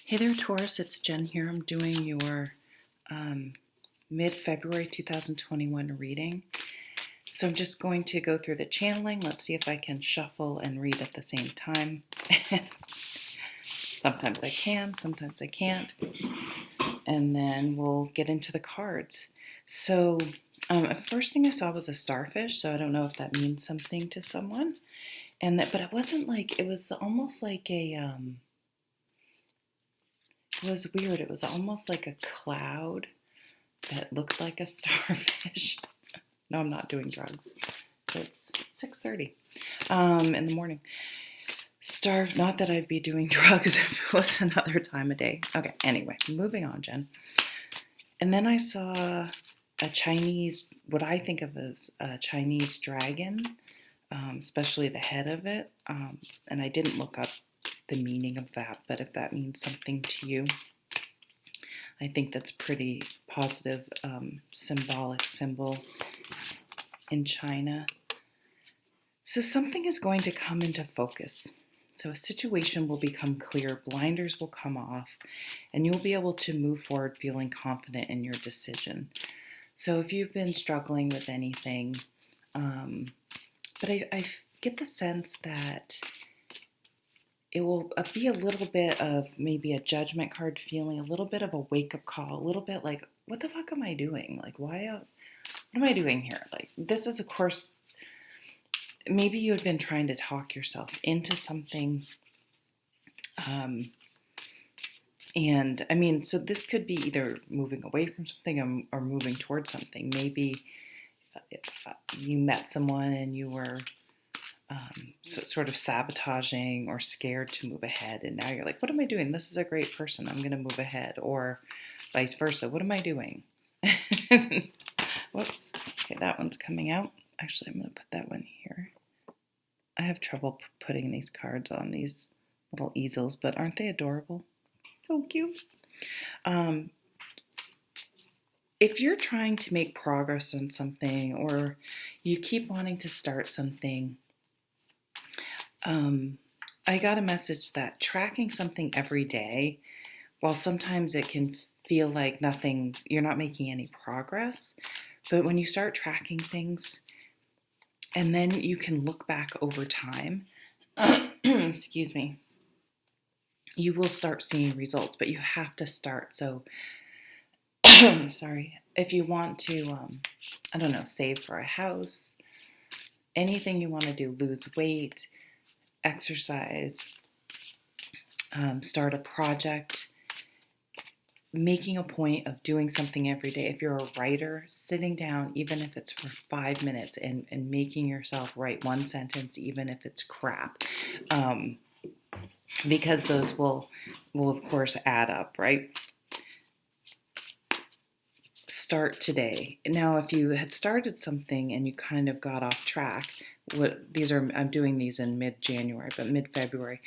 Hey there, Taurus. It's Jen here. I'm doing your mid-February 2021 reading. So I'm just going to go through the channeling. Let's see if I can shuffle and read at the same time. Sometimes I can, sometimes I can't. And then we'll get into the cards. So first thing I saw was a starfish, so I don't know if that means something to someone. But it wasn't like, it was almost like it was weird. It was almost like a cloud that looked like a starfish. No, I'm not doing drugs. It's 6:30 in the morning. Not that I'd be doing drugs if it was another time of day. Okay, anyway, moving on, Jen. And then I saw a Chinese, what I think of as a Chinese dragon, especially the head of it. And I didn't look up the meaning of that, but if that means something to you, I think that's pretty positive, symbolic symbol in China. So something is going to come into focus. So a situation will become clear, blinders will come off, and you'll be able to move forward feeling confident in your decision. So if you've been struggling with anything, but I get the sense that it will be a little bit of maybe a judgment card feeling, a little bit of a wake-up call, a little bit like, what the fuck am I doing? Like, what am I doing here? Like, this is, of course, maybe you had been trying to talk yourself into something. And I mean, so this could be either moving away from something or moving towards something. Maybe you met someone and you were sort of sabotaging or scared to move ahead. And now you're like, what am I doing? This is a great person. I'm going to move ahead. Or vice versa. What am I doing? Whoops. Okay, that one's coming out. Actually, I'm going to put that one here. I have trouble putting these cards on these little easels, but aren't they adorable? So cute. If you're trying to make progress on something or you keep wanting to start something, I got a message that tracking something every day, while sometimes it can feel like you're not making any progress, but when you start tracking things and then you can look back over time, excuse me, you will start seeing results, but you have to start. So, sorry, if you want to, I don't know, save for a house, anything you want to do, lose weight, exercise, start a project, making a point of doing something every day. If you're a writer, sitting down, even if it's for 5 minutes, and making yourself write one sentence, even if it's crap, because those will of course add up, right? Start today. Now, if you had started something and you kind of got off track, I'm doing these in mid-January, but mid-February.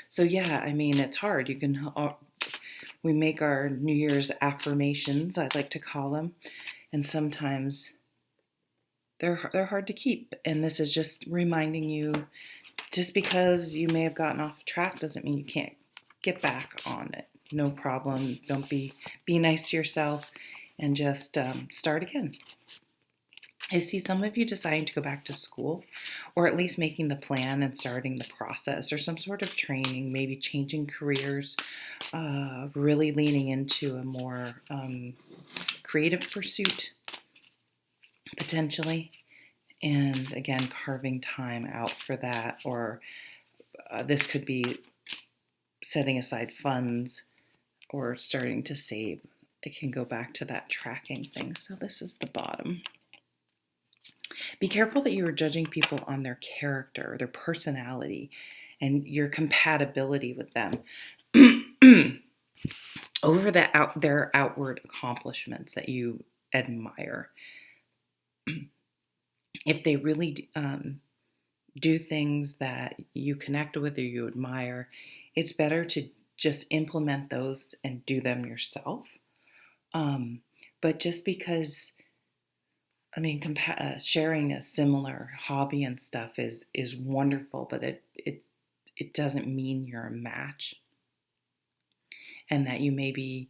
So yeah, I mean, it's hard. We make our New Year's affirmations, I'd like to call them, and sometimes they're hard to keep. And this is just reminding you, just because you may have gotten off track doesn't mean you can't get back on it. No problem. Don't be nice to yourself and just start again. I see some of you deciding to go back to school, or at least making the plan and starting the process, or some sort of training, maybe changing careers, really leaning into a more creative pursuit, potentially. And again, carving time out for that, or this could be setting aside funds or starting to save. It can go back to that tracking thing. So this is the bottom. Be careful that you are judging people on their character, their personality, and your compatibility with them over their outward accomplishments that you admire. If they really do things that you connect with or you admire, it's better to just implement those and do them yourself. But just because, I mean, sharing a similar hobby and stuff is wonderful, but it doesn't mean you're a match. and that you may be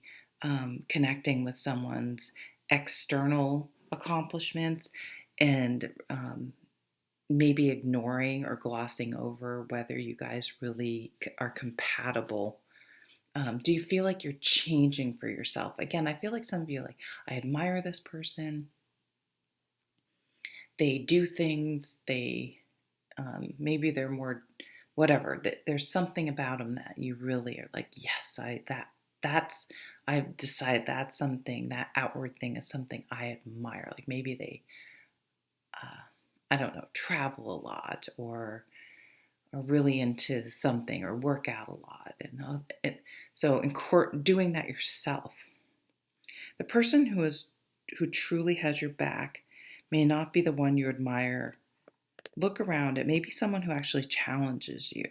connecting with someone's external accomplishments and maybe ignoring or glossing over whether you guys really are compatible. Do you feel like you're changing for yourself? Again, I feel like some of you are like, I admire this person. They do things. They maybe they're more whatever. There's something about them that you really are like, yes, that's I've decided that's something, that outward thing is something I admire. Like maybe they I don't know, travel a lot or are really into something or work out a lot. So in court, doing that yourself. The person who truly has your back may not be the one you admire. Look around. It may be someone who actually challenges you.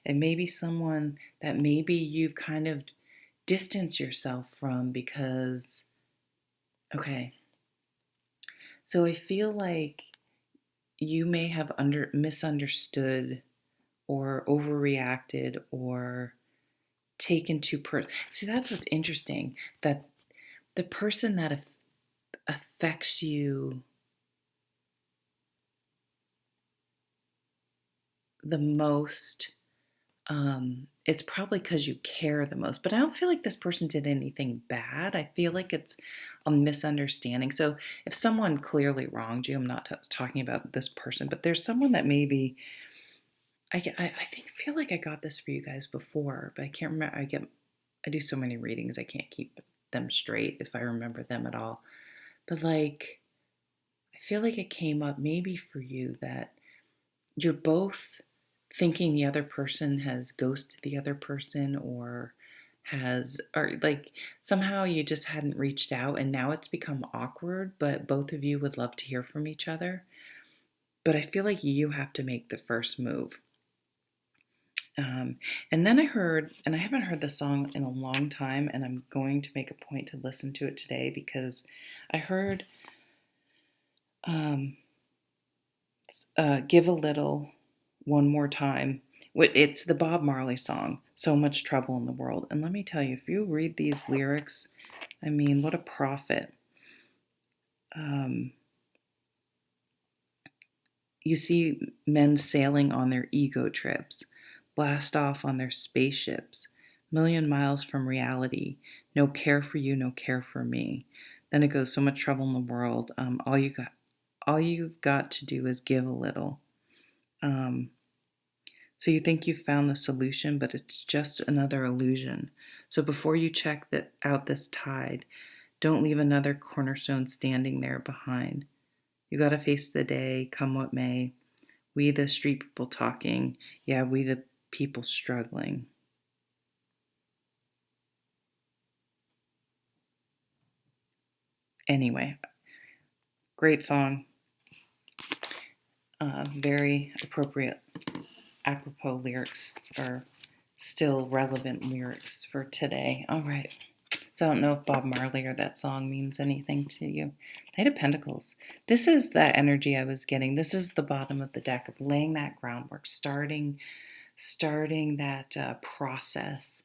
It may be someone that maybe you've kind of distanced yourself from because, okay, so I feel like you may have misunderstood or overreacted or taken too see, that's what's interesting, that the person that affects you the most, it's probably because you care the most. But I don't feel like this person did anything bad. I feel like it's a misunderstanding. So if someone clearly wronged you, I'm not talking about this person, but there's someone that maybe I think feel like I got this for you guys before, but I can't remember. I do so many readings, I can't keep them straight if I remember them at all. But like, I feel like it came up maybe for you that you're both thinking the other person has ghosted the other person or like somehow you just hadn't reached out and now it's become awkward, but both of you would love to hear from each other. But I feel like you have to make the first move. And then I heard, and I haven't heard the song in a long time, and I'm going to make a point to listen to it today because I heard um, Give a Little one more time. It's the Bob Marley song, So Much Trouble in the World. And let me tell you, if you read these lyrics, I mean, what a prophet. Um, you see men sailing on their ego trips, blast off on their spaceships, million miles from reality, no care for you, no care for me. Then it goes, so much trouble in the world. All you've got to do is give a little. Um, So you think you've found the solution, but it's just another illusion. So before you check out this tide, don't leave another cornerstone standing there behind. You got to face the day, come what may. We the street people talking, yeah, we the people struggling. Anyway, great song. Very appropriate, apropos lyrics, or still relevant lyrics for today. All right. So I don't know if Bob Marley or that song means anything to you. Knight of Pentacles. This is that energy I was getting. This is the bottom of the deck of laying that groundwork, starting that process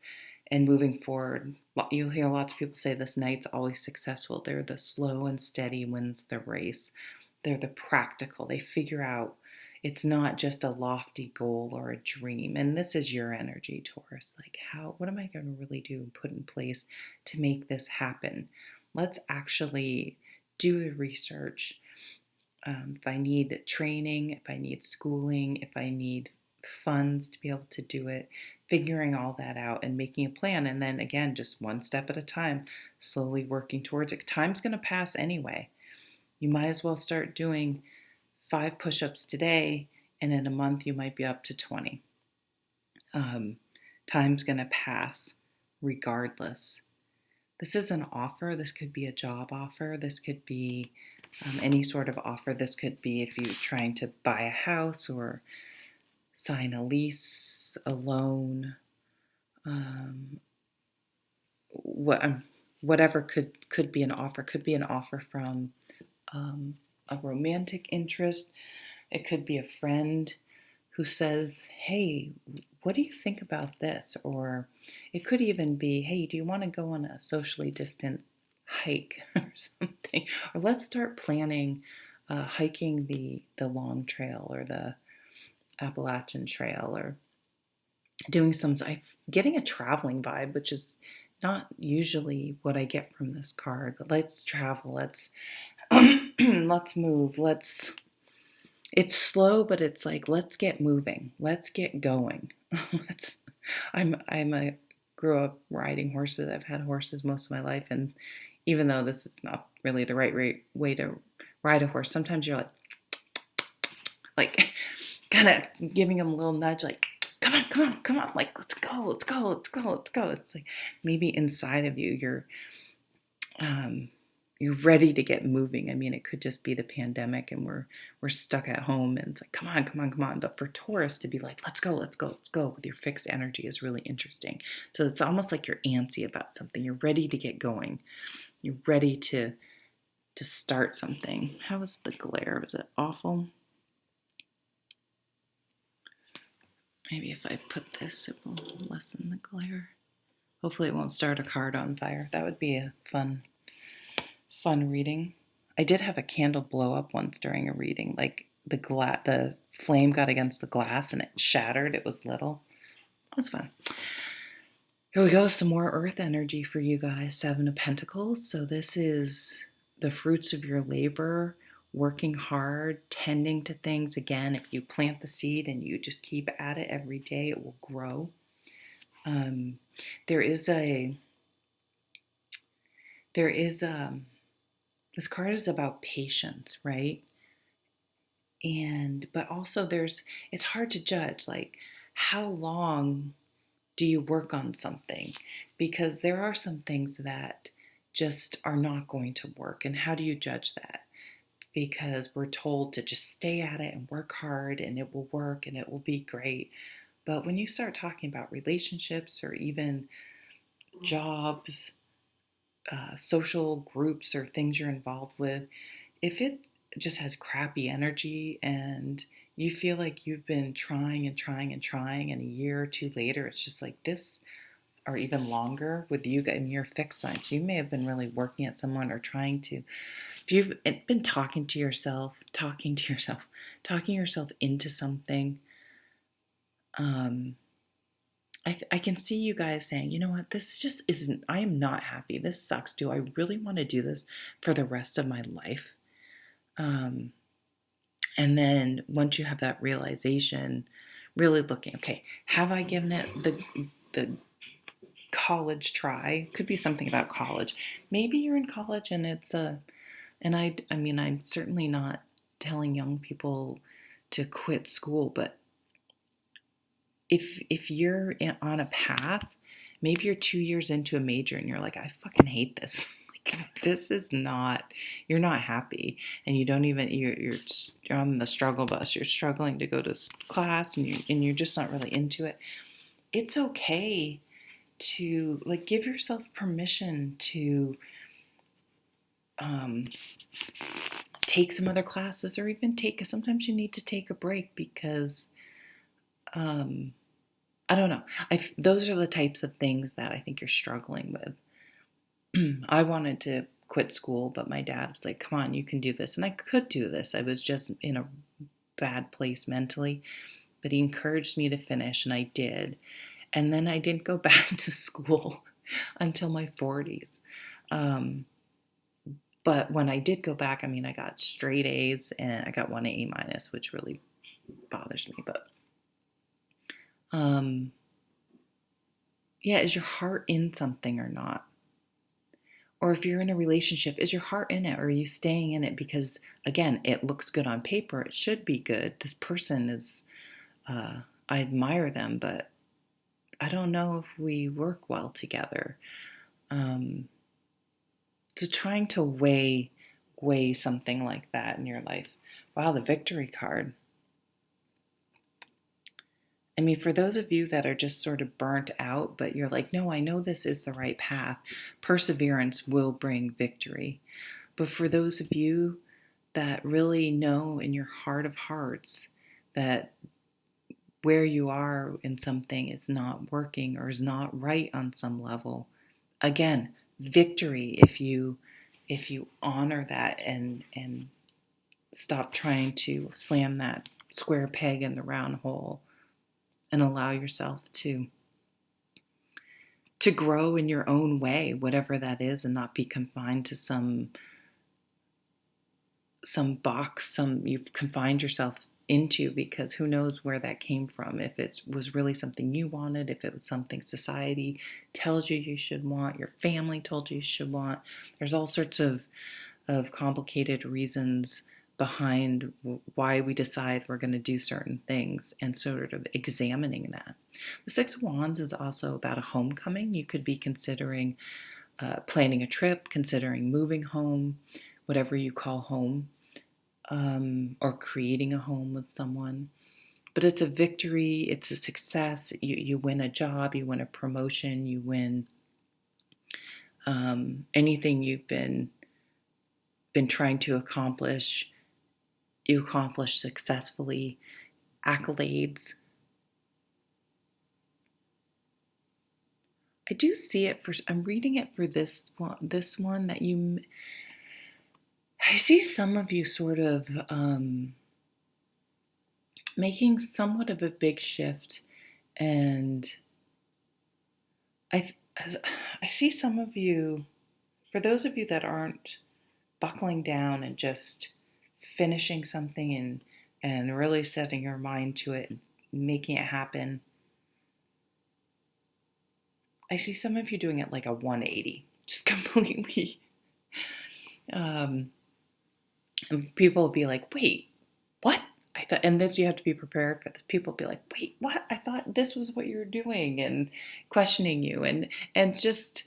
and moving forward. You'll hear lots of people say this knight's always successful. They're the slow and steady wins the race. They're the practical. They figure out it's not just a lofty goal or a dream. And this is your energy, Taurus. Like, what am I going to really do and put in place to make this happen? Let's actually do the research. If I need training, if I need schooling, if I need funds to be able to do it, figuring all that out and making a plan. And then again, just one step at a time, slowly working towards it. Time's going to pass anyway. You might as well start doing 5 push-ups today, and in a month you might be up to 20. Time's going to pass regardless. This is an offer. This could be a job offer. This could be any sort of offer. This could be if you're trying to buy a house or sign a lease, a loan, whatever could be an offer. Could be an offer from a romantic interest. It could be a friend who says, hey, what do you think about this? Or it could even be, hey, do you want to go on a socially distant hike or something? Or let's start planning hiking the long trail or the Appalachian Trail, or doing getting a traveling vibe, which is not usually what I get from this card, but let's travel, let's let's move, it's slow, but it's like, let's get moving, let's get going. let's I'm a grew up riding horses. I've had horses most of my life, and even though this is not really the right way to ride a horse, sometimes you're like kind of giving them a little nudge, like, come on, come on, come on, like, let's go, let's go, let's go, let's go. It's like maybe inside of you, you're ready to get moving. I mean, it could just be the pandemic and we're stuck at home, and it's like, come on, come on, come on. But for Taurus to be like, let's go, let's go, let's go with your fixed energy is really interesting. So it's almost like you're antsy about something. You're ready to get going. You're ready to start something. How was the glare? Was it awful? Maybe if I put this, it will lessen the glare. Hopefully it won't start a card on fire. That would be a fun reading. I did have a candle blow up once during a reading. Like the flame got against the glass and it shattered. It was little. It was fun. Here we go. Some more earth energy for you guys. 7 of Pentacles. So this is the fruits of your labor, working hard, tending to things. Again, if you plant the seed and you just keep at it every day, it will grow. This card is about patience, right? But also it's hard to judge, like, how long do you work on something? Because there are some things that just are not going to work. And how do you judge that? Because we're told to just stay at it and work hard and it will work and it will be great. But when you start talking about relationships or even jobs, social groups or things you're involved with, if it just has crappy energy and you feel like you've been trying and trying and trying, and a year or two later it's just like this, or even longer with you and your fixed sign. So you may have been really working at someone or trying to, if you've been talking yourself into something, I can see you guys saying, you know what, this just isn't, I am not happy. This sucks. Do I really want to do this for the rest of my life? And then once you have that realization, really looking, okay, have I given it the college try? Could be something about college. Maybe you're in college and I mean, I'm certainly not telling young people to quit school, but if you're on a path, maybe you're 2 years into a major and you're like, I fucking hate this. This is not, you're not happy, and you don't even, you're on the struggle bus, you're struggling to go to class, and you're just not really into it. It's okay to, like, give yourself permission to take some other classes, or even sometimes you need to take a break because I don't know. Those are the types of things that I think you're struggling with. I wanted to quit school, but my dad was like, come on, you can do this. And I could do this. I was just in a bad place mentally, but he encouraged me to finish, and I did. And then I didn't go back to school until my 40s. But when I did go back, I mean, I got straight A's and I got 1 A minus, which really bothers me. But yeah, is your heart in something or not? Or if you're in a relationship, is your heart in it, or are you staying in it because, again, it looks good on paper, it should be good, this person is, I admire them, but I don't know if we work well together. So trying to weigh something like that in your life. Wow, the Victory card. I mean, for those of you that are just sort of burnt out, but you're like, no, I know this is the right path, perseverance will bring victory. But for those of you that really know in your heart of hearts that where you are in something is not working or is not right on some level. Again, victory if you honor that and stop trying to slam that square peg in the round hole and allow yourself to grow in your own way, whatever that is, and not be confined to some box you've confined yourself into, because who knows where that came from, if it was really something you wanted, if it was something society tells you should want, your family told you should want. There's all sorts of complicated reasons behind why we decide we're going to do certain things, and sort of examining that. The Six of Wands is also about a homecoming. You could be considering planning a trip, considering moving home, whatever you call home, or creating a home with someone. But it's a victory, it's a success. You win a job, you win a promotion, you win anything you've been trying to accomplish, you accomplish successfully. Accolades. I do see it I'm reading it for this one that I see some of you sort of making somewhat of a big shift, and I see some of you, for those of you that aren't buckling down and just finishing something and really setting your mind to it and making it happen. I see some of you doing it like a 180, just completely. And people will be like, wait, what? I thought, and this, you have to be prepared for this. People will be like, wait, what? I thought this was what you were doing, and questioning you, and just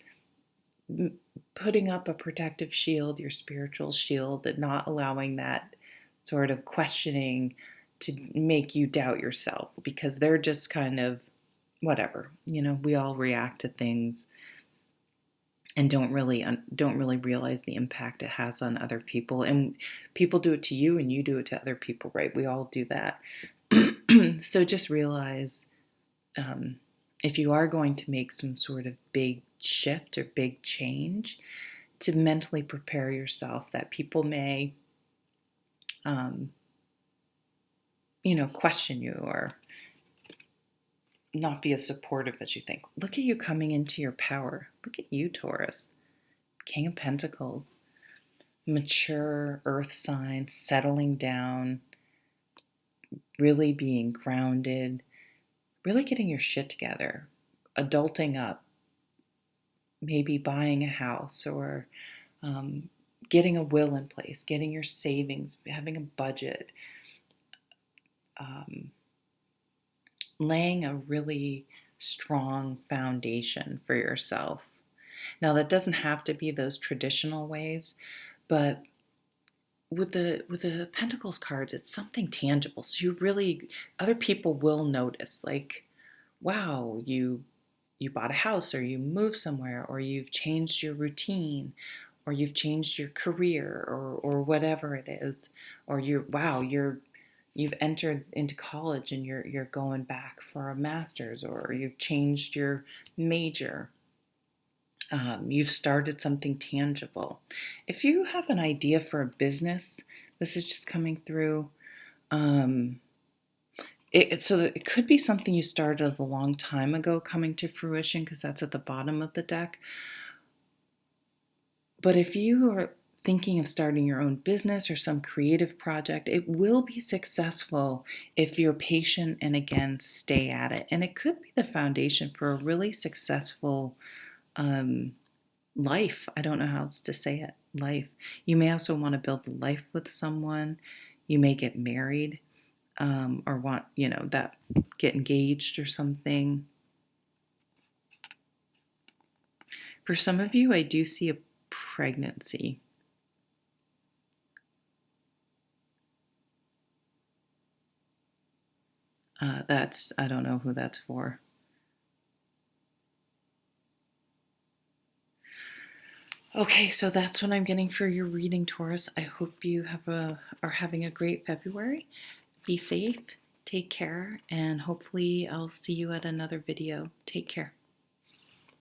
putting up a protective shield, your spiritual shield, and not allowing that sort of questioning to make you doubt yourself, because they're just kind of whatever. We all react to things and don't really realize the impact it has on other people, and people do it to you and you do it to other people, right? We all do that. So just realize, if you are going to make some sort of big shift or big change, to mentally prepare yourself that people may question you or not be as supportive as you think. Look at you coming into your power. Look at you, Taurus. King of Pentacles. Mature earth sign, settling down, really being grounded, really getting your shit together, adulting up, maybe buying a house, or getting a will in place, getting your savings, having a budget, laying a really strong foundation for yourself. Now, that doesn't have to be those traditional ways, but with the Pentacles cards, it's something tangible. So you really, other people will notice, like, wow, you bought a house, or you moved somewhere, or you've changed your routine, or you've changed your career, or whatever it is, or you've entered into college and you're going back for a master's, or you've changed your major. You've started something tangible. If you have an idea for a business, this is just coming through. So it could be something you started a long time ago coming to fruition, because that's at the bottom of the deck. But if you are thinking of starting your own business or some creative project, it will be successful if you're patient and, again, stay at it. And it could be the foundation for a really successful life. I don't know how else to say it. Life. You may also want to build a life with someone. You may get married, or want, that get engaged or something. For some of you, I do see a pregnancy. I don't know who that's for. Okay, so that's what I'm getting for your reading, Taurus. I hope you are having a great February. Be safe, Take care, and hopefully I'll see you at another video. Take care.